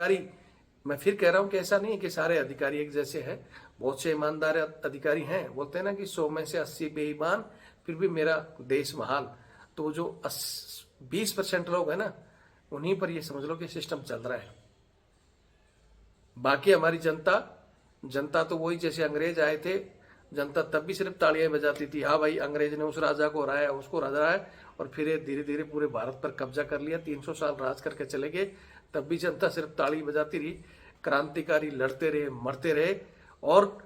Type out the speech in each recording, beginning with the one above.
अधिकारी, मैं फिर कह रहा हूं कि ऐसा नहीं है कि सारे अधिकारी एक जैसे हैं, बहुत से ईमानदार अधिकारी हैं। बोलते हैं ना कि 100 में से 80 बेईमान, फिर भी मेरा देश महान। तो जो 20% लोग हैं ना, उन्हीं पर ये समझ लो कि सिस्टम चल रहा है। बाकी हमारी जनता, जनता तो वही जैसे अंग्रेज आए थे, जनता तब भी सिर्फ तालियां बजाती थी, हाँ भाई अंग्रेज ने उस राजा को हराया, उसको हराया, और फिर ये धीरे धीरे पूरे भारत पर कब्जा कर लिया, 300 साल राज करके चले गए। तब भी जनता सिर्फ ताली बजाती रही, क्रांतिकारी लड़ते रहे, मरते रहे। और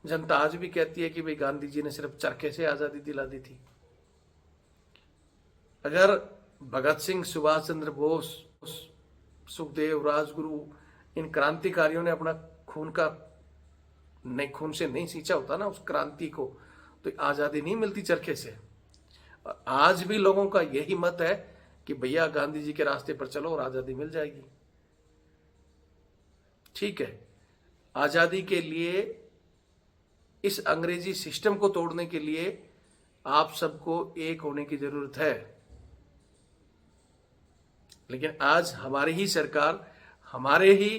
जनता आज भी कहती है कि भाई गांधी जी ने सिर्फ चरखे से आजादी दिला दी थी। अगर भगत सिंह, सुभाष चंद्र बोस, सुखदेव, राजगुरु, इन क्रांतिकारियों ने अपना खून का नहीं, खून से नहीं सींचा होता ना उस क्रांति को, तो आजादी नहीं मिलती चरखे से। आज भी लोगों का यही मत है कि भैया गांधी जी के रास्ते पर चलो और आजादी मिल जाएगी। ठीक है, आजादी के लिए, इस अंग्रेजी सिस्टम को तोड़ने के लिए आप सबको एक होने की जरूरत है। लेकिन आज हमारी ही सरकार, हमारे ही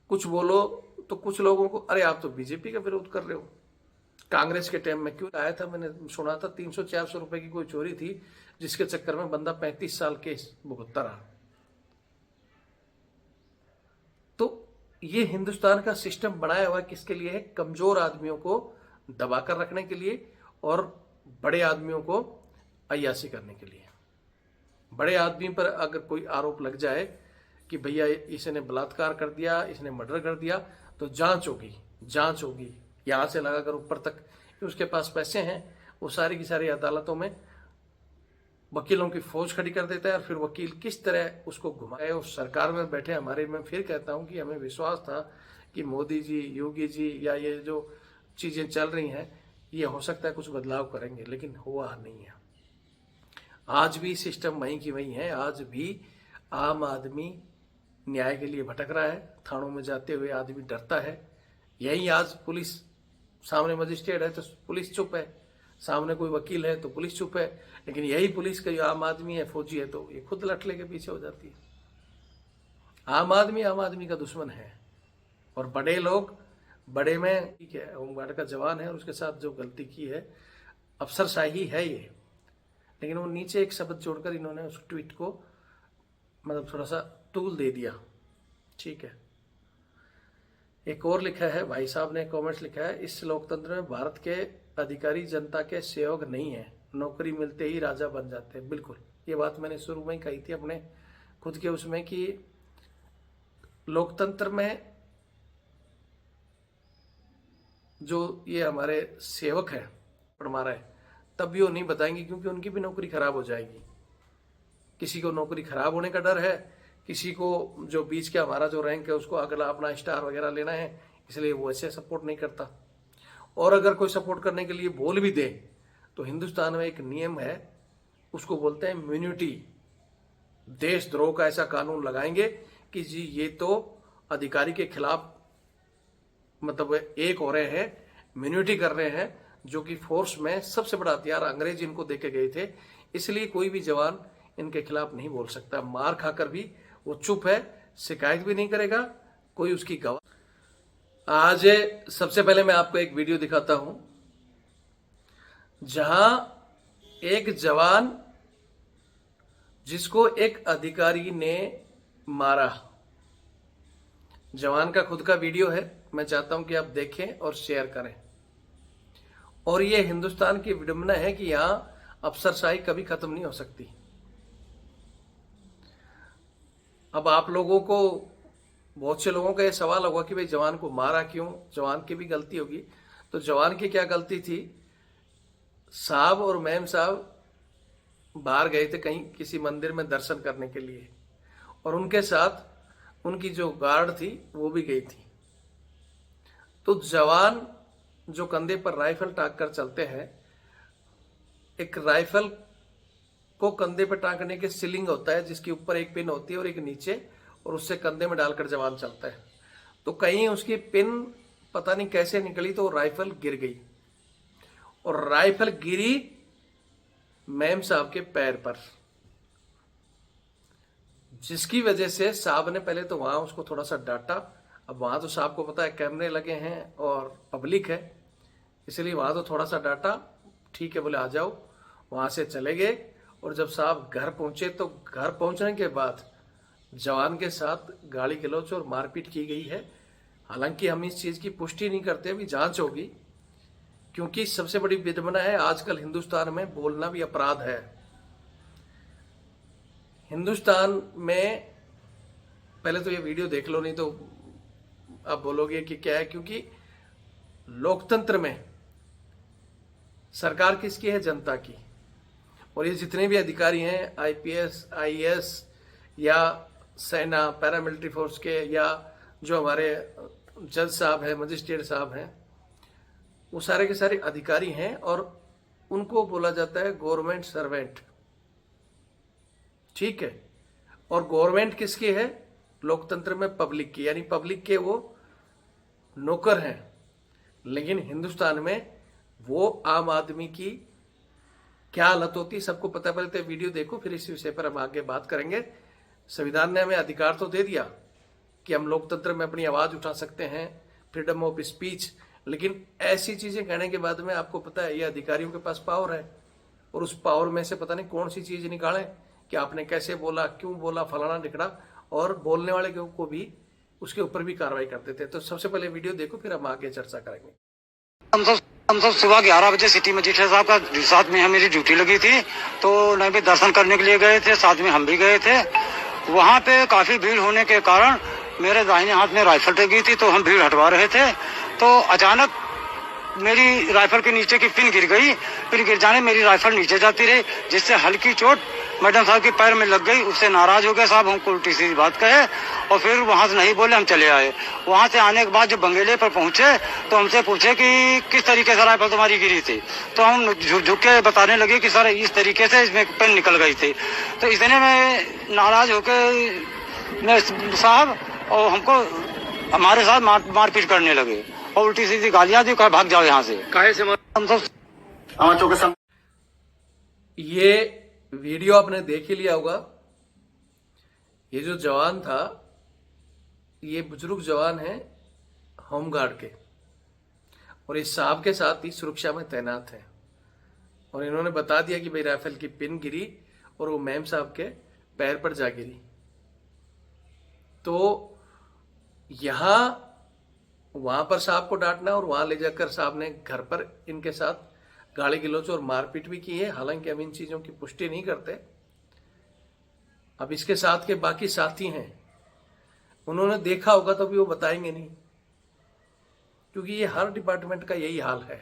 कुछ बोलो तो कुछ लोगों को, अरे आप तो बीजेपी का विरोध कर रहे हो। कांग्रेस के टाइम में क्यों आया था, मैंने सुना था 300-400 रुपए की कोई चोरी थी, जिसके चक्कर में बंदा 35 साल केस भुगतता रहा। तो ये हिंदुस्तान का सिस्टम बनाया हुआ किसके लिए है? कमजोर आदमियों को दबाकर रखने के लिए और बड़े आदमियों को अय्याशी करने के लिए। बड़े आदमी पर अगर कोई आरोप लग जाए कि भैया इसने बलात्कार कर दिया, इसने मर्डर कर दिया, तो जांच होगी, जांच होगी, यहां से लगाकर ऊपर तक। उसके पास पैसे हैं, वो सारी की सारी अदालतों में वकीलों की फौज खड़ी कर देता है, और फिर वकील किस तरह उसको घुमाए। उस सरकार में बैठे हमारे, मैं फिर कहता हूं कि हमें विश्वास था कि मोदी जी, योगी जी, या ये जो चीजें चल रही हैं, ये हो सकता है कुछ बदलाव करेंगे, लेकिन हुआ नहीं है। आज भी सिस्टम वहीं की वहीं है। आज भी आम आदमी न्याय के लिए भटक रहा है, थानों में जाते हुए आदमी डरता है। यही आज पुलिस, सामने मजिस्ट्रेट है तो पुलिस चुप है, सामने कोई वकील है तो पुलिस चुप है, लेकिन यही पुलिस का आम आदमी है, फौजी है, तो ये खुद लटले के पीछे हो जाती है। आम आदमी का दुश्मन है। और बड़े लोग, बड़े में ठीक है, होमगार्ड का जवान है और उसके साथ जो गलती की है, अफसरशाही है ये, लेकिन वो नीचे एक शब्द जोड़कर इन्होंने उस ट्वीट को मतलब थोड़ा सा तूल दे दिया। ठीक है, एक और लिखा है, भाई साहब ने कमेंट्स लिखा है, इस लोकतंत्र में भारत के अधिकारी जनता के सेवक नहीं है, नौकरी मिलते ही राजा बन जाते हैं। बिल्कुल, ये बात मैंने शुरू में ही कही थी अपने खुद के उसमें, कि लोकतंत्र में जो ये हमारे सेवक हैं हमारा है, तब भी वो नहीं बताएंगे, क्योंकि उनकी भी नौकरी खराब हो जाएगी। किसी को नौकरी खराब होने का डर है, किसी को जो बीच का हमारा जो रैंक है उसको अगला अपना स्टार वगैरह लेना है, इसलिए वो ऐसे सपोर्ट नहीं करता। और अगर कोई सपोर्ट करने के लिए बोल भी दे, तो हिंदुस्तान में एक नियम है, उसको बोलते हैं इम्यूनिटी। देशद्रोह का ऐसा कानून लगाएंगे कि जी ये तो अधिकारी के खिलाफ मतलब एक हो रहे हैं, इम्यूनिटी कर रहे हैं, जो कि फोर्स में सबसे बड़ा हथियार अंग्रेज इनको देके गए थे। इसलिए कोई भी जवान इनके खिलाफ नहीं बोल सकता। मार खाकर भी वो चुप है, शिकायत भी नहीं करेगा, कोई उसकी गवाह। आज सबसे पहले मैं आपको एक वीडियो दिखाता हूं, जहां एक जवान जिसको एक अधिकारी ने मारा, जवान का खुद का वीडियो है, मैं चाहता हूं कि आप देखें और शेयर करें। और ये हिंदुस्तान की विडंबना है कि यहां अफसरशाही कभी खत्म नहीं हो सकती। अब आप लोगों को, बहुत से लोगों का ये सवाल होगा कि भाई जवान को मारा क्यों, जवान की भी गलती होगी। तो जवान की क्या गलती थी? साहब और मैम साहब बाहर गए थे कहीं किसी मंदिर में दर्शन करने के लिए, और उनके साथ उनकी जो गार्ड थी वो भी गई थी। तो जवान जो कंधे पर राइफल टांग कर चलते हैं, एक राइफल को कंधे पर टांगने के सीलिंग होता है, जिसके ऊपर एक पिन होती है और एक नीचे, और उससे कंधे में डालकर जवान चलता है। तो कहीं उसकी पिन पता नहीं कैसे निकली, तो राइफल गिर गई, और राइफल गिरी मैम साहब के पैर पर। जिसकी वजह से साहब ने पहले तो वहां उसको थोड़ा सा डांटा। अब वहां तो साहब को पता है कैमरे लगे हैं और पब्लिक है, इसलिए वहां तो थोड़ा सा डांटा। ठीक है बोले आ जाओ, वहां से चले गए। और जब साहब घर पहुंचे तो घर पहुंचने के बाद जवान के साथ गाली गलौज और मारपीट की गई है। हालांकि हम इस चीज की पुष्टि नहीं करते, अभी जांच होगी, क्योंकि सबसे बड़ी विडंबना है आजकल हिंदुस्तान में बोलना भी अपराध है। हिंदुस्तान में पहले तो ये वीडियो देख लो, नहीं तो आप बोलोगे कि क्या है, क्योंकि लोकतंत्र में सरकार किसकी है? जनता की। और ये जितने भी अधिकारी हैं, आईपीएस, आईएएस या सेना, पैरामिलिट्री फोर्स के, या जो हमारे जज साहब हैं, मजिस्ट्रेट साहब हैं, वो सारे के सारे अधिकारी हैं और उनको बोला जाता है गवर्नमेंट सर्वेंट। ठीक है। और गवर्नमेंट किसकी है? लोकतंत्र में पब्लिक की, यानी पब्लिक के वो नौकर हैं। लेकिन हिंदुस्तान में वो आम आदमी की क्या हालत होती है सबको पता। पहले तो वीडियो देखो, फिर इस विषय पर हम आगे बात करेंगे। संविधान ने हमें अधिकार तो दे दिया कि हम लोकतंत्र में अपनी आवाज उठा सकते हैं, फ्रीडम ऑफ स्पीच, लेकिन ऐसी चीजें कहने के बाद में आपको पता है ये अधिकारियों के पास पावर है, और उस पावर में से पता नहीं कौन सी चीज निकालें कि आपने कैसे बोला, क्यों बोला, फलाना ढिकड़ा, और बोलने वाले को भी उसके ऊपर भी कार्रवाई करते थे। तो सबसे पहले वीडियो देखो, फिर हम आगे चर्चा करेंगे। हम सब सुबह 11 बजे सिटी मजिस्ट्रेट साहब का साथ में मेरी ड्यूटी लगी थी, तो उन्हें भी दर्शन करने के लिए गए थे, साथ में हम भी गए थे। वहाँ पे काफी भीड़ होने के कारण मेरे दाहिने हाथ में राइफल रह गई थी, तो हम भीड़ हटवा रहे थे, तो अचानक मेरी राइफल के नीचे की पिन गिर गई। पिन गिर जाने मेरी राइफल नीचे जाती रही, जिससे हल्की चोट मैडम साहब के पैर में लग गई। उससे नाराज हो गए साहब, हमको उल्टी सीधी बात कहे और फिर वहां से नहीं बोले, हम चले आए। वहां से आने के बाद जब बंगेले पर पहुंचे तो हमसे पूछे कि किस तरीके से राइफल तुम्हारी गिरी थी, तो हम झुक के बताने लगे कि सर इस तरीके से इसमें पेन निकल गई थी। तो इतने में नाराज होकर साहब और हमको हमारे साथ मारपीट करने लगे और उल्टी सीधी गालियां दी, कहा भाग जाओ यहाँ से। काहे से हम सब ये वीडियो आपने देख ही लिया होगा। ये जो जवान था, ये बुजुर्ग जवान है होमगार्ड के, और इस साहब के साथ ही सुरक्षा में तैनात है। और इन्होंने बता दिया कि भाई राइफल की पिन गिरी और वो मैम साहब के पैर पर जा गिरी। तो यहां वहां पर साहब को डांटना और वहां ले जाकर साहब ने घर पर इनके साथ गाली गलौज और मारपीट भी की है। हालांकि हम इन चीजों की पुष्टि नहीं करते। अब इसके साथ के बाकी साथी हैं, उन्होंने देखा होगा तो भी वो बताएंगे नहीं, क्योंकि ये हर डिपार्टमेंट का यही हाल है।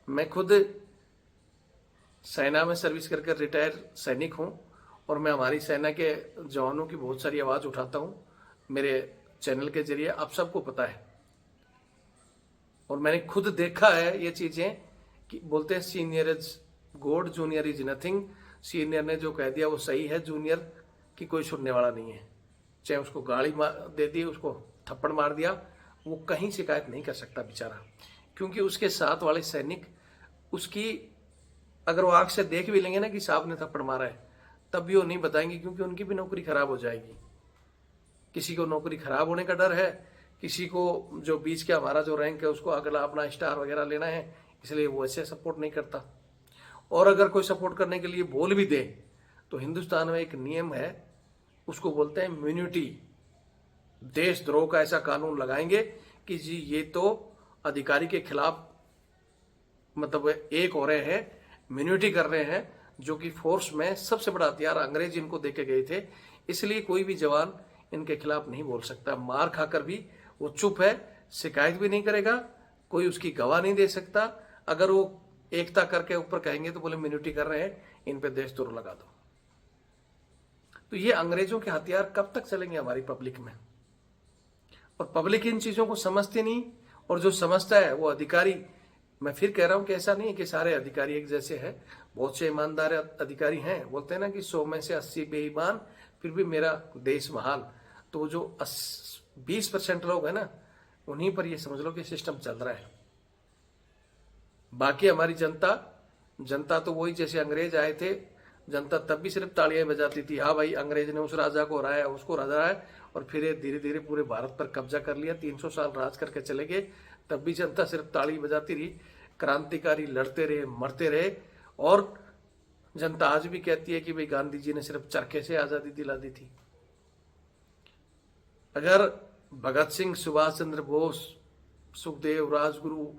मैं खुद सेना में सर्विस करके रिटायर सैनिक हूं और मैं हमारी सेना के जवानों की बहुत सारी आवाज उठाता हूं मेरे चैनल के जरिए, आप सबको पता है। और मैंने खुद देखा है ये चीजें कि बोलते हैं senior is God, junior is nothing. Senior ने जो कह दिया वो सही है, जूनियर की कोई सुनने वाला नहीं है। चाहे उसको गाली दे दी, उसको थप्पड़ मार दिया, वो कहीं शिकायत नहीं कर सकता बेचारा, क्योंकि उसके साथ वाले सैनिक उसकी अगर वो आंख से देख भी लेंगे ना कि साहब ने थप्पड़ मारा है, तब भी वो नहीं बताएंगे, क्योंकि उनकी भी नौकरी खराब हो जाएगी। किसी को नौकरी खराब होने का डर है, किसी को जो बीच का हमारा जो रैंक है उसको अगला अपना स्टार वगैरह लेना है, इसलिए वो ऐसे सपोर्ट नहीं करता। और अगर कोई सपोर्ट करने के लिए बोल भी दे तो हिंदुस्तान में एक नियम है, उसको बोलते हैं इम्यूनिटी। देशद्रोह का ऐसा कानून लगाएंगे कि जी ये तो अधिकारी के खिलाफ मतलब एक हो रहे हैं, इम्यूनिटी कर रहे हैं, जो कि फोर्स में सबसे बड़ा हथियार अंग्रेज इनको देके गए थे। इसलिए कोई भी जवान इनके खिलाफ नहीं बोल सकता। मार खाकर भी वो चुप है, शिकायत भी नहीं करेगा, कोई उसकी गवाह नहीं दे सकता। अगर वो एकता करके ऊपर कहेंगे तो बोले इम्यूनिटी कर रहे हैं, इन पे देशद्रोह लगा दो। तो ये अंग्रेजों के हथियार कब तक चलेंगे हमारी पब्लिक में? और पब्लिक इन चीजों को समझती नहीं, और जो समझता है वो अधिकारी। मैं फिर कह रहा हूं कि ऐसा नहीं है कि सारे अधिकारी एक जैसे हैं, बहुत से ईमानदार अधिकारी हैं। बोलते हैं ना कि 100 में से 80 बेईमान, फिर भी मेरा देश महान। तो जो 20% लोग हैं ना, उन्हीं पर ये समझ लो कि सिस्टम चल रहा है। बाकी हमारी जनता तो वही जैसे अंग्रेज आए थे जनता तब भी सिर्फ तालियां बजाती थी, हाँ भाई अंग्रेज ने उस राजा को हराया, उसको हराया, और फिर ये धीरे धीरे पूरे भारत पर कब्जा कर लिया, 300 साल राज करके चले गए। तब भी जनता सिर्फ ताली बजाती रही, क्रांतिकारी लड़ते रहे, मरते रहे। और जनता आज भी कहती है कि भाई गांधी जी ने सिर्फ चरखे से आजादी दिला दी थी। अगर भगत सिंह, सुभाष चंद्र बोस, सुखदेव, राजगुरु,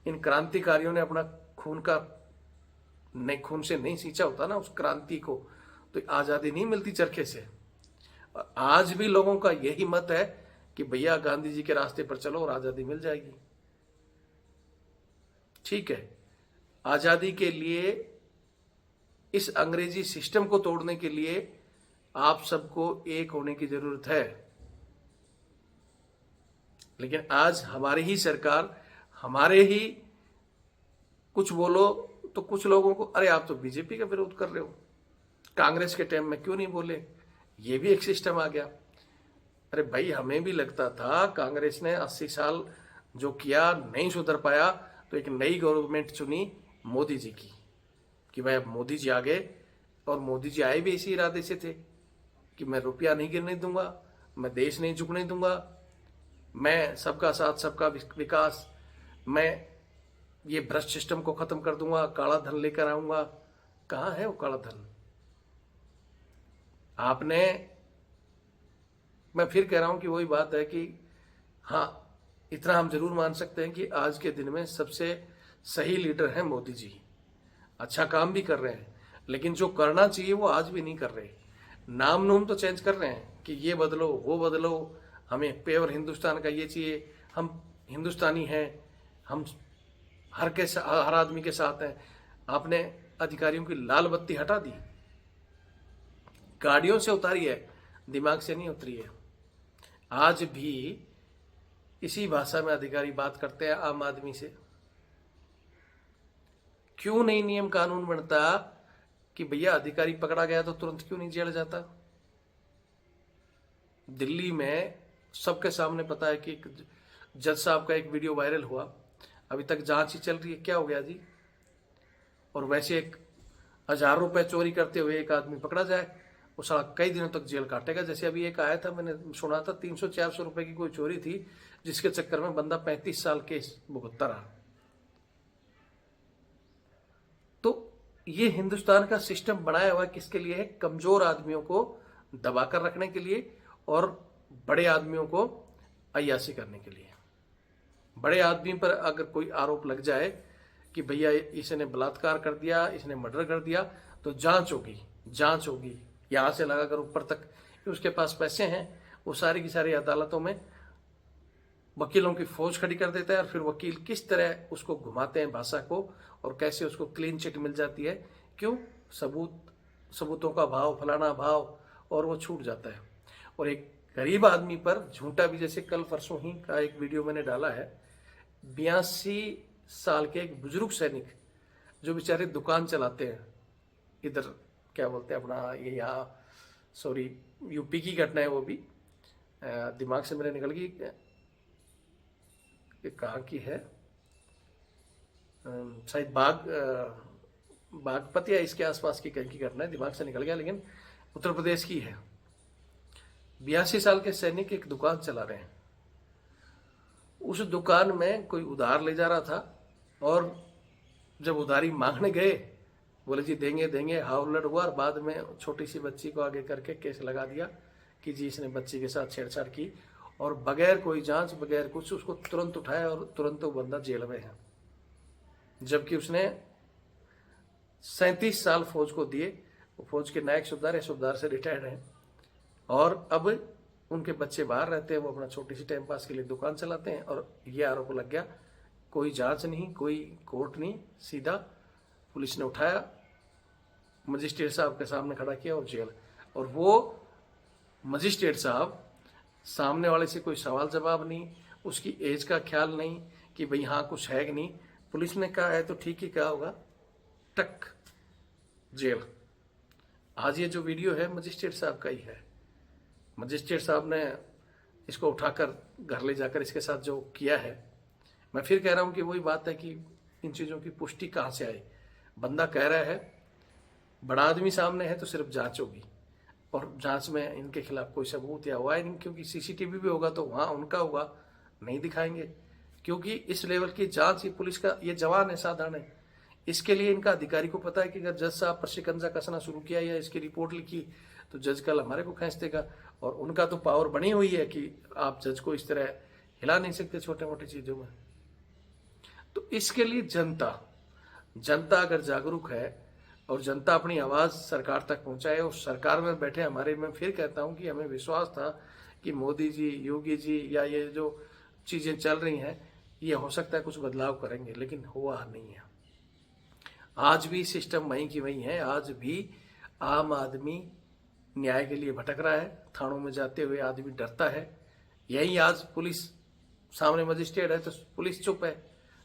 इन क्रांतिकारियों ने अपना खून से नहीं सींचा होता ना उस क्रांति को, तो आजादी नहीं मिलती चरखे से। आज भी लोगों का यही मत है कि भैया गांधी जी के रास्ते पर चलो और आजादी मिल जाएगी। ठीक है, आजादी के लिए, इस अंग्रेजी सिस्टम को तोड़ने के लिए आप सबको एक होने की जरूरत है। लेकिन आज हमारी ही सरकार, हमारे ही कुछ बोलो तो कुछ लोगों को, अरे आप तो बीजेपी का विरोध कर रहे हो, कांग्रेस के टाइम में क्यों नहीं बोले, ये भी एक सिस्टम आ गया। अरे भाई हमें भी लगता था कांग्रेस ने 80 साल जो किया नहीं सुधर पाया, तो एक नई गवर्नमेंट चुनी मोदी जी की, कि भाई अब मोदी जी आ गए, और मोदी जी आए भी इसी इरादे से थे कि मैं रुपया नहीं गिरने दूंगा, मैं देश नहीं झुकने दूंगा, मैं सबका साथ सबका विकास, मैं ये भ्रष्ट सिस्टम को खत्म कर दूंगा, काला धन लेकर आऊंगा। कहां है वो काला धन? आपने, मैं फिर कह रहा हूं कि वही बात है कि हाँ, इतना हम जरूर मान सकते हैं कि आज के दिन में सबसे सही लीडर हैं मोदी जी। अच्छा काम भी कर रहे हैं, लेकिन जो करना चाहिए वो आज भी नहीं कर रहे। नाम नूम तो चेंज कर रहे हैं कि ये बदलो वो बदलो, हमें प्योर हिंदुस्तान का ये चाहिए, हम हिंदुस्तानी हैं, हम हर आदमी के साथ हैं। आपने अधिकारियों की लाल बत्ती हटा दी, गाड़ियों से उतारी है, दिमाग से नहीं उतरी है। आज भी इसी भाषा में अधिकारी बात करते हैं आम आदमी से। क्यों नहीं नियम कानून बनता कि भैया अधिकारी पकड़ा गया तो तुरंत क्यों नहीं जेल जाता? दिल्ली में सबके सामने पता है कि जज साहब का एक वीडियो वायरल हुआ, अभी तक जांच ही चल रही है, क्या हो गया जी? और वैसे एक 1000 रुपए चोरी करते हुए एक आदमी पकड़ा जाए, वो साला कई दिनों तक जेल काटेगा। जैसे अभी एक आया था, मैंने सुना था 300-400 रुपए की कोई चोरी थी, जिसके चक्कर में बंदा 35 साल केस भुगतता रहा। तो ये हिंदुस्तान का सिस्टम बनाया हुआ किसके लिए है? कमजोर आदमियों को दबाकर रखने के लिए और बड़े आदमियों को अय्याशी करने के लिए। बड़े आदमी पर अगर कोई आरोप लग जाए कि भैया इसने बलात्कार कर दिया, इसने मर्डर कर दिया, तो जांच होगी यहां से लगाकर ऊपर तक। उसके पास पैसे हैं, वो सारी की सारी अदालतों में वकीलों की फौज खड़ी कर देता है, और फिर वकील किस तरह उसको घुमाते हैं भाषा को, और कैसे उसको क्लीन चिट मिल जाती है। क्यों? सबूतों का भाव, फलाना भाव, और वो छूट जाता है। और एक गरीब आदमी पर झूठा भी, जैसे कल परसों ही का एक वीडियो मैंने डाला है, 82 साल के एक बुजुर्ग सैनिक जो बेचारे दुकान चलाते हैं, इधर क्या बोलते हैं अपना, ये यहाँ सॉरी यूपी की घटना है, वो भी दिमाग से मेरे निकल गई, कहाँ की है, शायद बागपत या इसके आसपास की कहीं की घटना है, दिमाग से निकल गया, लेकिन उत्तर प्रदेश की है। 82 साल के सैनिक एक दुकान चला रहे हैं। उस दुकान में कोई उधार ले जा रहा था, और जब उधारी मांगने गए, बोले जी देंगे, हावलट हुआ, और बाद में छोटी सी बच्ची को आगे करके केस लगा दिया कि जी इसने बच्ची के साथ छेड़छाड़ की, और बगैर कोई जांच, बगैर कुछ उसको तुरंत उठाया, और तुरंत वो बंदा जेल में है। जबकि उसने 37 साल फौज को दिए, वो फौज के नायक सुबेदार से रिटायर्ड हैं, और अब उनके बच्चे बाहर रहते हैं, वो अपना छोटी सी टाइम पास के लिए दुकान चलाते हैं, और ये आरोप लग गया। कोई जांच नहीं, कोई कोर्ट नहीं, सीधा पुलिस ने उठाया, मजिस्ट्रेट साहब के सामने खड़ा किया और जेल। और वो मजिस्ट्रेट साहब, सामने वाले से कोई सवाल जवाब नहीं, उसकी एज का ख्याल नहीं कि भाई हाँ कुछ है कि नहीं, पुलिस ने कहा है तो ठीक ही कहा होगा, टक जेल। आज ये जो वीडियो है मजिस्ट्रेट साहब का ही है। मजिस्ट्रेट साहब ने इसको उठाकर घर ले जाकर इसके साथ जो किया है, मैं फिर कह रहा हूं कि वही बात है कि इन चीज़ों की पुष्टि कहाँ से आई। बंदा कह रहा है बड़ा आदमी सामने है तो सिर्फ जांच होगी, और जांच में इनके खिलाफ कोई सबूत या हुआ ही नहीं, क्योंकि सीसीटीवी भी होगा तो वहां उनका होगा, नहीं दिखाएंगे। क्योंकि इस लेवल की जांच ये पुलिस का, ये जवान है, साधारण है, इसके लिए इनका अधिकारी को पता है कि अगर जज साहब पर शिकंजा कसना शुरू किया या इसकी रिपोर्ट लिखी तो जज कल हमारे को खींच देगा। और उनका तो पावर बनी हुई है कि आप जज को इस तरह हिला नहीं सकते छोटे मोटे चीजों में। तो इसके लिए जनता अगर जागरूक है और जनता अपनी आवाज सरकार तक पहुंचाए, और सरकार में बैठे हमारे, मैं फिर कहता हूं कि हमें विश्वास था कि मोदी जी, योगी जी या ये जो चीजें चल रही हैं ये हो सकता है कुछ बदलाव करेंगे, लेकिन हुआ नहीं है। आज भी सिस्टम वहीं की वहीं है। आज भी आम आदमी न्याय के लिए भटक रहा है, थानों में जाते हुए आदमी डरता है। यही आज पुलिस, सामने मजिस्ट्रेट है तो पुलिस चुप है,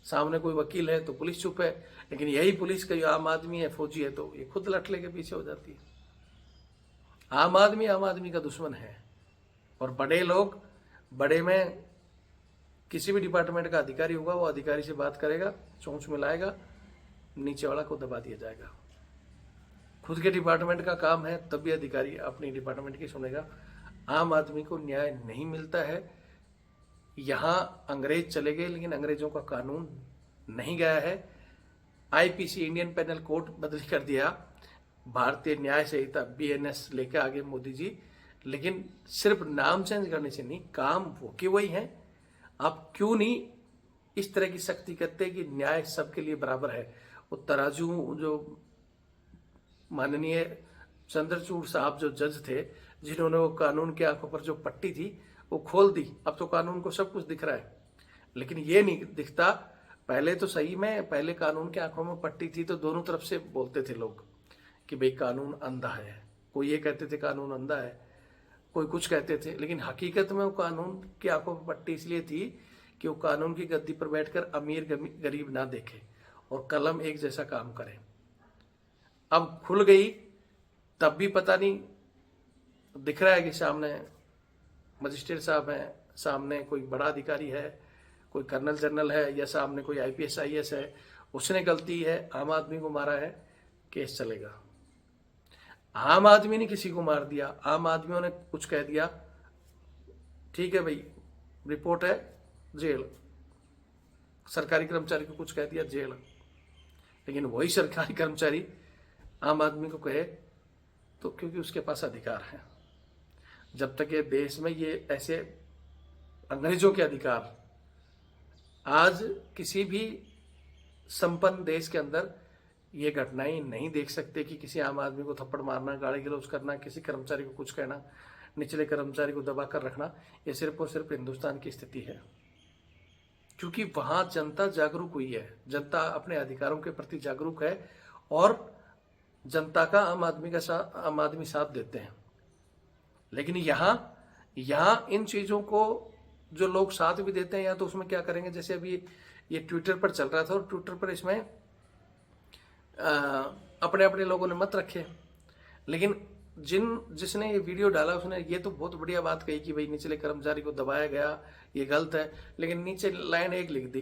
सामने कोई वकील है तो पुलिस चुप है, लेकिन यही पुलिस का जो आम आदमी है, फौजी है, तो ये खुद लटले के पीछे हो जाती है। आम आदमी का दुश्मन है। और बड़े लोग, बड़े में किसी भी डिपार्टमेंट का अधिकारी होगा, वो अधिकारी से बात करेगा, चोंच मिलाएगा, नीचे वाला को दबा दिया जाएगा। खुद के डिपार्टमेंट का काम है तब भी अधिकारी अपनी डिपार्टमेंट की सुनेगा। आम आदमी को न्याय नहीं मिलता है। यहां अंग्रेज चले गए लेकिन अंग्रेजों का कानून नहीं गया है। आईपीसी, इंडियन पेनल कोड बदल कर दिया, भारतीय न्याय संहिता BNS लेके आगे मोदी जी, लेकिन सिर्फ नाम चेंज करने से नहीं, काम वो के वही है। आप क्यों नहीं इस तरह की सख्ती करते कि न्याय सबके लिए बराबर है। वो तराजू, जो माननीय चंद्रचूड़ साहब जो जज थे, जिन्होंने वो कानून के आंखों पर जो पट्टी थी वो खोल दी, अब तो कानून को सब कुछ दिख रहा है, लेकिन ये नहीं दिखता। पहले तो सही में, पहले कानून के आंखों में पट्टी थी तो दोनों तरफ से बोलते थे लोग कि भाई कानून अंधा है। कोई ये कहते थे कानून अंधा है, कोई कुछ कहते थे, लेकिन हकीकत में वो कानून की आंखों पर पट्टी इसलिए थी कि वो कानून की गद्दी पर बैठकर अमीर गरीब ना देखे और कलम एक जैसा काम करे। अब खुल गई तब भी पता नहीं, दिख रहा है कि सामने मजिस्ट्रेट साहब हैं, सामने कोई बड़ा अधिकारी है, कोई कर्नल जनरल है, या सामने कोई IPS IAS है, उसने गलती है, आम आदमी को मारा है, केस चलेगा। आम आदमी ने किसी को मार दिया, आम आदमियों ने कुछ कह दिया, ठीक है भाई, रिपोर्ट है, जेल। सरकारी कर्मचारी को कुछ कह दिया, जेल। लेकिन वही सरकारी कर्मचारी आम आदमी को कहे तो क्योंकि उसके पास अधिकार है। जब तक ये देश में ये ऐसे अंग्रेजों के अधिकार, आज किसी भी संपन्न देश के अंदर ये घटनाएं नहीं देख सकते कि किसी आम आदमी को थप्पड़ मारना, गाली गलौज करना, किसी कर्मचारी को कुछ कहना, निचले कर्मचारी को दबा कर रखना, ये सिर्फ और सिर्फ हिंदुस्तान की स्थिति है। क्योंकि वहां जनता जागरूक हुई है, जनता अपने अधिकारों के प्रति जागरूक है, और जनता का आम आदमी साथ देते हैं। लेकिन यहां इन चीजों को जो लोग साथ भी देते हैं, या तो उसमें क्या करेंगे, जैसे अभी ये ट्विटर पर चल रहा था, और ट्विटर पर इसमें अपने अपने लोगों ने मत रखे, लेकिन जिसने ये वीडियो डाला उसने ये तो बहुत बढ़िया बात कही कि भाई निचले कर्मचारी को दबाया गया, ये गलत है, लेकिन नीचे लाइन एक लिख दी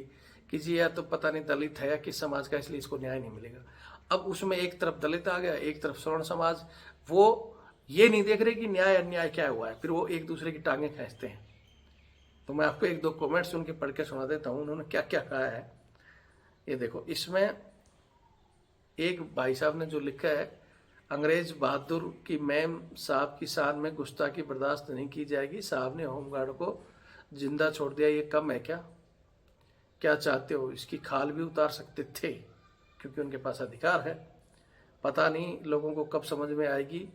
कि जी या तो पता नहीं दलित है या किस समाज का, इसलिए इसको न्याय नहीं मिलेगा। अब उसमें एक तरफ दलित आ गया, एक तरफ स्वर्ण समाज, वो ये नहीं देख रहे कि न्याय अन्याय क्या हुआ है, फिर वो एक दूसरे की टांगे खींचते हैं। तो मैं आपको एक दो कमेंट्स उनके पढ़ के सुना देता हूं, उन्होंने क्या क्या कहा है। ये देखो, इसमें एक भाई साहब ने जो लिखा है, अंग्रेज बहादुर की मैम साहब की शान में गुस्ताखी बर्दाश्त नहीं की जाएगी। साहब ने होमगार्ड को जिंदा छोड़ दिया, ये कम है क्या? क्या चाहते हो, इसकी खाल भी उतार सकते थे, क्योंकि उनके पास अधिकार है। पता नहीं लोगों को कब समझ में आएगी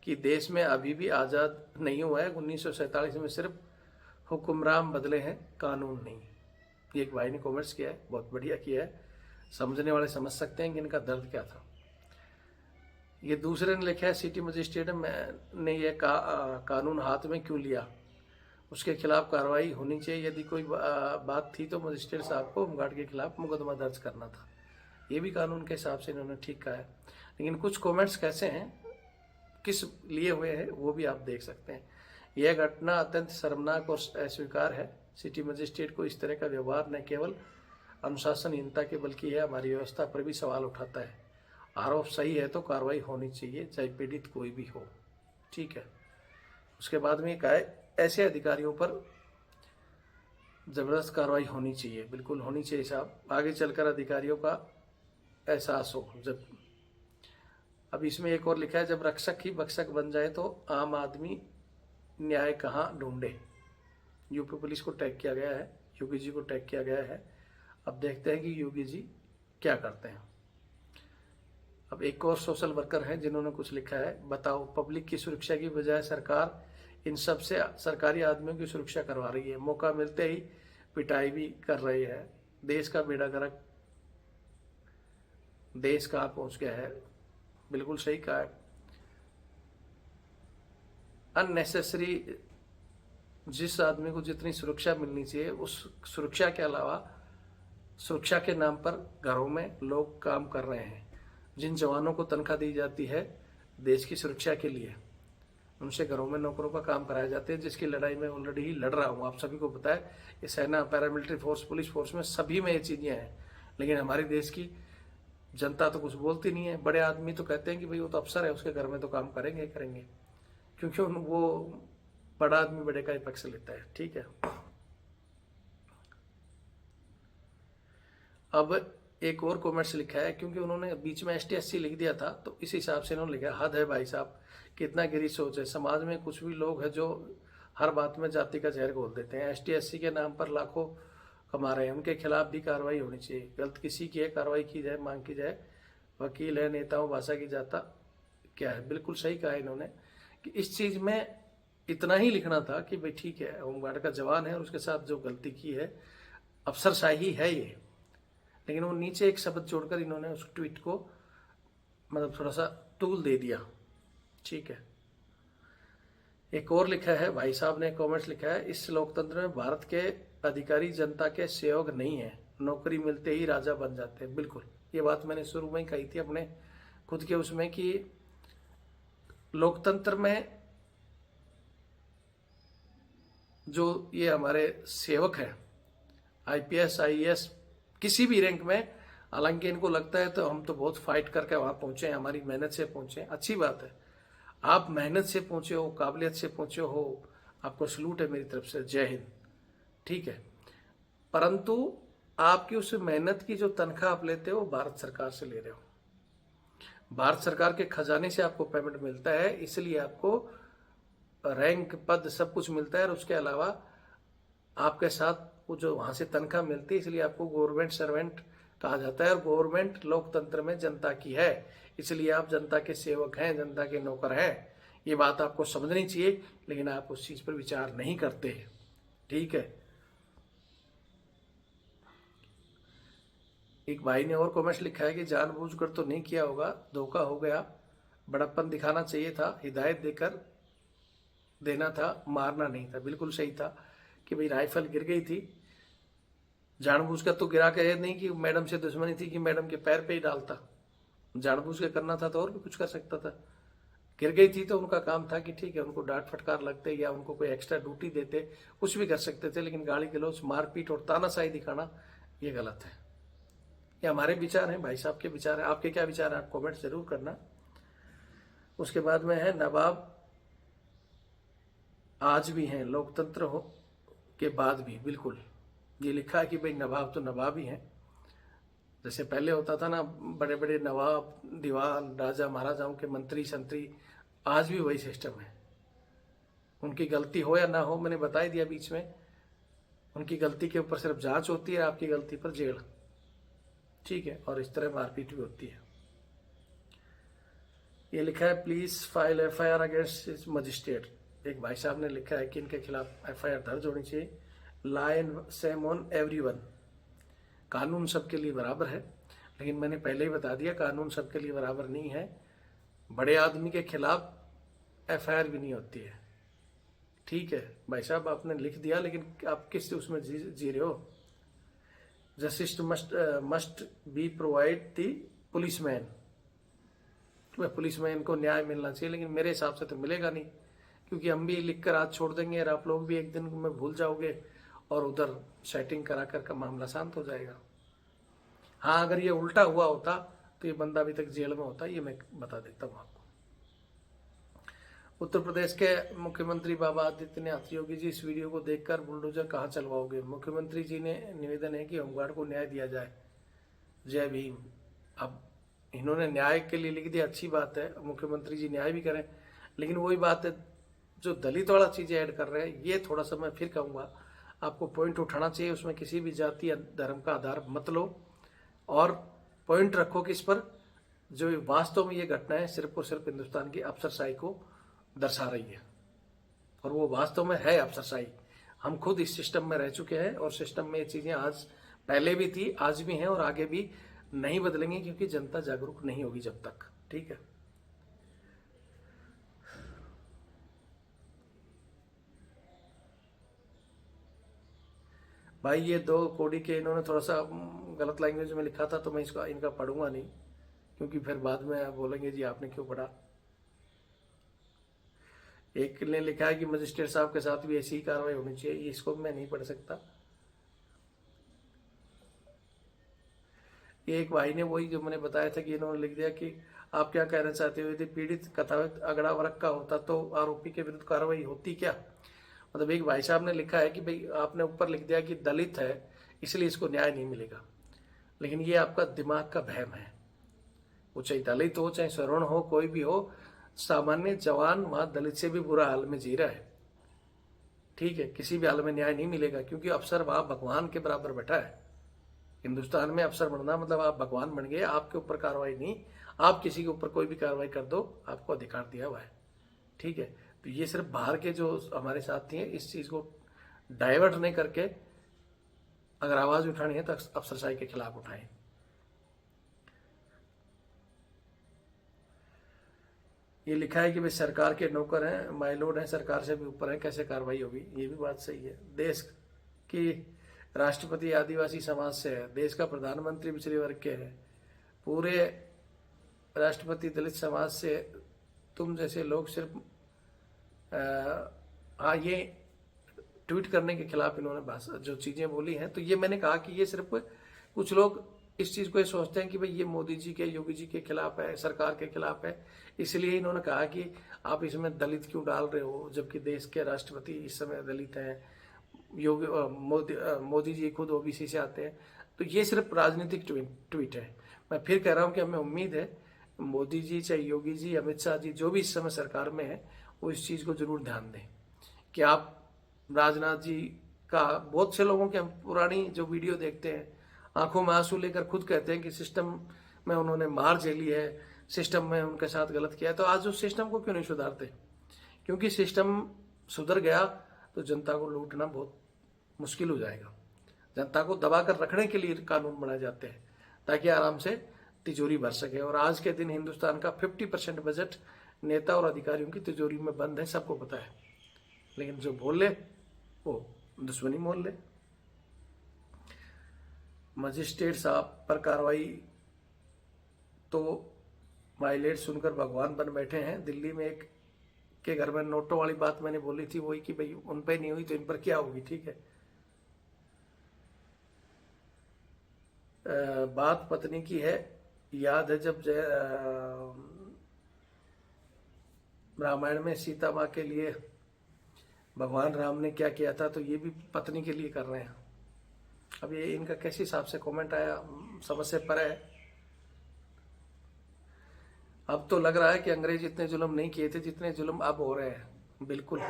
कि देश में अभी भी आज़ाद नहीं हुआ है। 1947 में सिर्फ हुक्मरान बदले हैं, कानून नहीं। ये एक भाई ने कमेंट्स किया है, बहुत बढ़िया किया है, समझने वाले समझ सकते हैं कि इनका दर्द क्या था। ये दूसरे ने लिखा है, सिटी मजिस्ट्रेट ने यह कानून हाथ में क्यों लिया, उसके खिलाफ कार्रवाई होनी चाहिए। यदि कोई बात थी तो मजिस्ट्रेट साहब को होमगार्ड के खिलाफ मुकदमा दर्ज करना था। ये भी कानून के हिसाब से इन्होंने ठीक कहा है। लेकिन कुछ कमेंट्स कैसे हैं, किस लिए हुए हैं, वो भी आप देख सकते हैं। यह घटना अत्यंत शर्मनाक और अस्वीकार है। सिटी मजिस्ट्रेट को इस तरह का व्यवहार न केवल अनुशासनहीनता के बल्कि यह हमारी व्यवस्था पर भी सवाल उठाता है आरोप सही है तो कार्रवाई होनी चाहिए, चाहे पीड़ित कोई भी हो। ठीक है। उसके बाद में कहा है ऐसे अधिकारियों पर जबरदस्त कार्रवाई होनी चाहिए, बिल्कुल होनी चाहिए साहब, आगे चलकर अधिकारियों का एहसास हो। जब अब इसमें एक और लिखा है, जब रक्षक ही भक्षक बन जाए तो आम आदमी न्याय कहाँ ढूंढे। यूपी पुलिस को टैग किया गया है, योगी जी को टैग किया गया है। अब देखते हैं कि योगी जी क्या करते हैं। अब एक और सोशल वर्कर हैं जिन्होंने कुछ लिखा है, बताओ पब्लिक की सुरक्षा की बजाय सरकार इन सब से सरकारी आदमियों की सुरक्षा करवा रही है, मौका मिलते ही पिटाई भी कर रही है। देश का बेड़ा गर्क, देश कहाँ पहुंच गया है। बिल्कुल सही कहा है। अननेसेसरी जिस आदमी को जितनी सुरक्षा मिलनी चाहिए उस सुरक्षा के अलावा सुरक्षा के नाम पर घरों में लोग काम कर रहे हैं। जिन जवानों को तनख्वाह दी जाती है देश की सुरक्षा के लिए, उनसे घरों में नौकरों का काम कराया जाते हैं, जिसकी लड़ाई में ऑलरेडी ही लड़ रहा हूँ। आप सभी को पता है, ये सेना, पैरामिलिट्री फोर्स, पुलिस फोर्स में सभी में ये चीजें हैं। लेकिन हमारे देश की जनता तो कुछ बोलती नहीं है। बड़े आदमी तो कहते हैं कि भाई वो तो अफसर है, उसके घर में तो काम करेंगे करेंगे, क्योंकि वो बड़ा आदमी बड़े का ही पक्ष लेता है। ठीक है। अब एक और कॉमेंट्स लिखा है, क्योंकि उन्होंने बीच में ST-SC लिख दिया था तो इस हिसाब से इन्होंने लिखा, हद है भाई साहब, कितना गिरी सोच है। समाज में कुछ भी लोग हैं जो हर बात में जाति का जहर घोल देते हैं। ST-SC के नाम पर लाखों कमा रहे हैं, उनके खिलाफ भी कार्रवाई होनी चाहिए। गलत किसी की है कार्रवाई की जाए, मांग की जाए। वकील है, नेताओं भाषा की जाता क्या है। बिल्कुल सही कहा इन्होंने कि इस चीज में इतना ही लिखना था कि भाई ठीक है, होमगार्ड का जवान है और उसके साथ जो गलती की है अफसरशाही है ये। लेकिन वो नीचे एक शब्द जोड़कर इन्होंने उस ट्वीट को मतलब थोड़ा सा टूल दे दिया। ठीक है। एक और लिखा है, भाई साहब ने कमेंट्स लिखा है, इस लोकतंत्र में भारत के अधिकारी जनता के सेवक नहीं है, नौकरी मिलते ही राजा बन जाते हैं। बिल्कुल, ये बात मैंने शुरू में ही कही थी अपने खुद के उसमें कि लोकतंत्र में जो ये हमारे सेवक हैं, IPS, IAS, किसी भी रैंक में, हालांकि इनको लगता है तो हम तो बहुत फाइट करके वहां पहुंचे हैं, हमारी मेहनत से पहुंचे हैं। अच्छी बात है, आप मेहनत से पहुंचे हो, काबिलियत से पहुंचे हो, आपको सलूट है मेरी तरफ से, जय हिंद। ठीक है। परंतु आपकी उस मेहनत की जो तनख्वाह आप लेते हो वो भारत सरकार से ले रहे हो। भारत सरकार के खजाने से आपको पेमेंट मिलता है, इसलिए आपको रैंक, पद सब कुछ मिलता है। और उसके अलावा आपके साथ वो जो वहां से तनख्वाह मिलती है, इसलिए आपको गवर्नमेंट सर्वेंट कहा जाता है। और गवर्नमेंट लोकतंत्र में जनता की है, इसलिए आप जनता के सेवक हैं, जनता के नौकर हैं। ये बात आपको समझनी चाहिए, लेकिन आप उस चीज पर विचार नहीं करते। ठीक है। एक भाई ने और कमेंट्स लिखा है कि जानबूझकर तो नहीं किया होगा, धोखा हो गया, बड़प्पन दिखाना चाहिए था, हिदायत देकर देना था, मारना नहीं था। बिल्कुल सही था कि भाई राइफल गिर गई थी, जानबूझकर तो गिरा के नहीं कि मैडम से दुश्मनी थी कि मैडम के पैर पे ही डालता, जानबूझ के करना था तो और भी कुछ कर सकता था। गिर गई थी तो उनका काम था कि ठीक है, उनको डांट फटकार लगते या उनको कोई एक्स्ट्रा ड्यूटी देते, कुछ भी कर सकते थे। लेकिन गाली गलौज, मारपीट और तानाशाही दिखाना ये गलत है। ये हमारे विचार हैं, भाई साहब के विचार है। आपके क्या विचार है, आप कमेंट जरूर करना। उसके बाद में है, नवाब आज भी हैं लोकतंत्र हो के बाद भी। बिल्कुल, ये लिखा है कि भाई नवाब तो नवाब ही हैं। जैसे पहले होता था ना, बड़े बड़े नवाब, दीवान, राजा महाराजाओं के मंत्री संतरी, आज भी वही सिस्टम है। उनकी गलती हो या ना हो, मैंने बता ही दिया बीच में, उनकी गलती के ऊपर सिर्फ जांच होती है, आपकी गलती पर जेल। ठीक है। और इस तरह मारपीट भी होती है। ये लिखा है, please file FIR against magistrate. एक भाई साहब ने लिखा है कि इनके खिलाफ FIR दर्ज होनी चाहिए। Law and same on everyone, कानून सबके लिए बराबर है। लेकिन मैंने पहले ही बता दिया, कानून सबके लिए बराबर नहीं है। बड़े आदमी के खिलाफ FIR भी नहीं होती है। ठीक है भाई साहब, आपने लिख दिया, लेकिन आप किस उसमें जी रहे हो। Justice must be provide the policeman, policeman को न्याय मिलना चाहिए, लेकिन मेरे हिसाब से तो मिलेगा नहीं, क्योंकि हम भी लिख कर आज छोड़ देंगे और आप लोग भी एक दिन में भूल जाओगे और उधर सेटिंग करा कर का मामला शांत हो जाएगा। हाँ, अगर ये उल्टा हुआ होता तो तो ये बंदा अभी तक जेल में होता है, ये मैं बता देता हूँ आपको। उत्तर प्रदेश के मुख्यमंत्री बाबा आदित्यनाथ योगी जी, इस वीडियो को देखकर बुलडोजर कहाँ चलवाओगे? मुख्यमंत्री जी ने निवेदन है कि होमगार्ड को न्याय दिया जाए। जय भीम। अब इन्होंने न्याय के लिए लिख दिया, अच्छी बात है, मुख्यमंत्री जी न्याय भी करें, लेकिन वही बात है, जो दलित वाला चीजें ऐड कर रहे हैं, ये थोड़ा सा मैं फिर कहूँगा आपको पॉइंट उठाना चाहिए। उसमें किसी भी जाति या धर्म का आधार मत लो और पॉइंट रखो कि इस पर जो वास्तव में ये घटना है सिर्फ और सिर्फ हिंदुस्तान की अफसरशाही को दर्शा रही है, और वो वास्तव में है अफसरशाही। हम खुद इस सिस्टम में रह चुके हैं और सिस्टम में ये चीजें आज पहले भी थी, आज भी हैं और आगे भी नहीं बदलेंगे, क्योंकि जनता जागरूक नहीं होगी जब तक। ठीक है, भाई ये 2 कोड़ी के इन्होंने थोड़ा सा गलत लैंग्वेज में लिखा था, तो मैं इसका इनका पढ़ूंगा नहीं, क्योंकि फिर बाद में बोलेंगे जी आपने क्यों पढ़ा। एक ने लिखा है कि मजिस्ट्रेट साहब के साथ भी ऐसी ही कार्रवाई होनी चाहिए, इसको मैं नहीं पढ़ सकता। एक भाई ने वही जो मैंने बताया था कि इन्होंने लिख दिया कि आप क्या कहना चाहते हो, यदि पीड़ित कथित अगड़ा वर्ग का होता तो आरोपी के विरुद्ध कार्रवाई होती क्या? मतलब एक भाई साहब ने लिखा है कि भाई आपने ऊपर लिख दिया कि दलित है इसलिए इसको न्याय नहीं मिलेगा, लेकिन ये आपका दिमाग का वहम है। वो चाहे दलित हो चाहे सवर्ण हो, कोई भी हो, सामान्य जवान वहां दलित से भी बुरा हाल में जी रहा है। ठीक है, किसी भी हाल में न्याय नहीं मिलेगा, क्योंकि अफसर वहां भगवान के बराबर बैठा है। हिंदुस्तान में अफसर बनना मतलब आप भगवान बन गए, आपके ऊपर कार्रवाई नहीं, आप किसी के ऊपर कोई भी कार्रवाई कर दो, आपको अधिकार दिया हुआ है। ठीक है, तो ये सिर्फ बाहर के जो हमारे साथी हैं इस चीज को डाइवर्ट नहीं करके अगर आवाज उठानी है तो अफसरशाही के खिलाफ उठाएं। ये लिखा है कि भाई सरकार के नौकर हैं, माइलोड हैं, सरकार से भी ऊपर है, कैसे कार्रवाई होगी? ये भी बात सही है। देश की राष्ट्रपति आदिवासी समाज से है, देश का प्रधानमंत्री पिछड़े वर्ग के है, पूरे राष्ट्रपति दलित समाज से, तुम जैसे लोग सिर्फ ये ट्वीट करने के खिलाफ इन्होंने जो चीजें बोली हैं। तो ये मैंने कहा कि ये सिर्फ कुछ लोग इस चीज को ये सोचते हैं कि भाई ये मोदी जी के, योगी जी के खिलाफ है, सरकार के खिलाफ है, इसलिए इन्होंने कहा कि आप इसमें दलित क्यों डाल रहे हो, जबकि देश के राष्ट्रपति इस समय दलित हैं, मोदी जी खुद ओबीसी से आते हैं। तो ये सिर्फ राजनीतिक ट्वीट है। मैं फिर कह रहा हूं कि हमें उम्मीद है मोदी जी चाहे योगी जी, अमित शाह जी, जो भी इस समय सरकार में है, वो इस चीज को जरूर ध्यान दें कि आप राजनाथ जी का, बहुत से लोगों के हम पुरानी जो वीडियो देखते हैं आंखों में आंसू लेकर खुद कहते हैं कि सिस्टम में उन्होंने मार झेली है, सिस्टम में उनके साथ गलत किया है। तो आज उस सिस्टम को क्यों नहीं सुधारते? क्योंकि सिस्टम सुधर गया तो जनता को लूटना बहुत मुश्किल हो जाएगा। जनता को दबा कर रखने के लिए कानून बनाए जाते हैं ताकि आराम से तिजोरी भर सके। और आज के दिन हिंदुस्तान का 50% बजट नेता और अधिकारियों की तिजोरी में बंद है, सबको पता है, लेकिन जो बोल ले वो दुश्मनी मोल ले। मजिस्ट्रेट साहब पर कार्रवाई तो वायलेट सुनकर भगवान बन बैठे हैं। दिल्ली में एक के घर में नोटों वाली बात मैंने बोली थी, वही कि भाई उन पे नहीं हुई तो इन पर क्या होगी। ठीक है, बात पत्नी की है। याद है जब रामायण में सीता माँ के लिए भगवान राम ने क्या किया था, तो ये भी पत्नी के लिए कर रहे हैं। अब ये इनका कैसे हिसाब से कमेंट आया, समझ से परे है। अब तो लग रहा है कि अंग्रेज इतने जुल्म नहीं किए थे जितने जुल्म अब हो रहे हैं। बिल्कुल,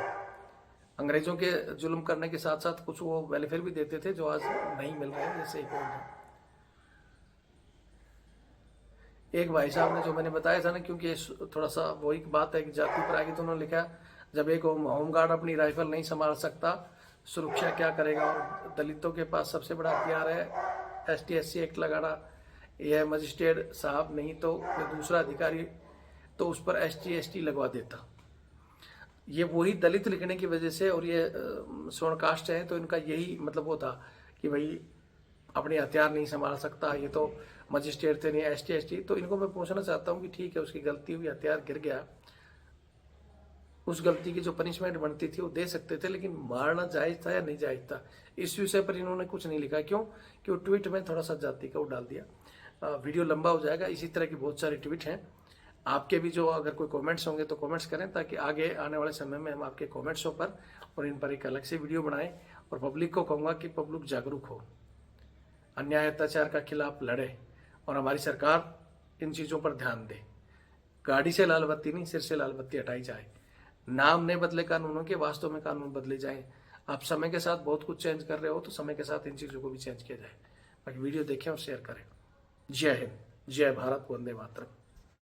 अंग्रेजों के जुल्म करने के साथ साथ कुछ वो वेलफेयर भी देते थे जो आज नहीं मिल रहे हैं, जैसे एक भाई साहब ने जो मैंने बताया था ना, क्योंकि थोड़ा सा वही बात है कि जाति पर आगे, तो उन्होंने लिखा जब एक होमगार्ड अपनी राइफल नहीं संभाल सकता, सुरक्षा क्या करेगा? और दलितों के पास सबसे बड़ा हथियार है ST/SC एक्ट लगाना। यह मजिस्ट्रेट साहब नहीं तो कोई दूसरा अधिकारी तो उस पर ST/ST लगवा देता। ये वही दलित लिखने की वजह से, और ये स्वर्ण कास्ट है तो इनका यही मतलब वो था कि भाई अपने हथियार नहीं संभाल सकता, ये तो मजिस्ट्रेट थे नहीं ST/ST। तो इनको मैं पूछना चाहता हूँ कि ठीक है, उसकी गलती हुई, हथियार गिर गया, उस गलती की जो पनिशमेंट बनती थी वो दे सकते थे, लेकिन मारना जायज था या नहीं जायज था, इस विषय पर इन्होंने कुछ नहीं लिखा। क्यों? कि वो ट्वीट में थोड़ा सा जाति का वो डाल दिया। वीडियो लंबा हो जाएगा। इसी तरह की बहुत सारी ट्वीट हैं। आपके भी जो अगर कोई कमेंट्स होंगे तो कमेंट्स करें, ताकि आगे आने वाले समय में हम आपके कमेंट्सों पर और इन पर एक अलग से वीडियो बनाएं। और पब्लिक को कहूँगा कि पब्लिक जागरूक हो, अन्याय अत्याचार का खिलाफ लड़े और हमारी सरकार इन चीज़ों पर ध्यान दे। गाड़ी से लाल बत्ती नहीं, सिर से लाल बत्ती हटाई जाए। नाम नहीं बदले कानूनों के, वास्तव में कानून बदले जाए। आप समय के साथ बहुत कुछ चेंज कर रहे हो, तो समय के साथ इन चीज़ों को भी चेंज किया जाए। बाकी वीडियो देखें और शेयर करें। जय हिंद, जय भारत, वंदे मातरम।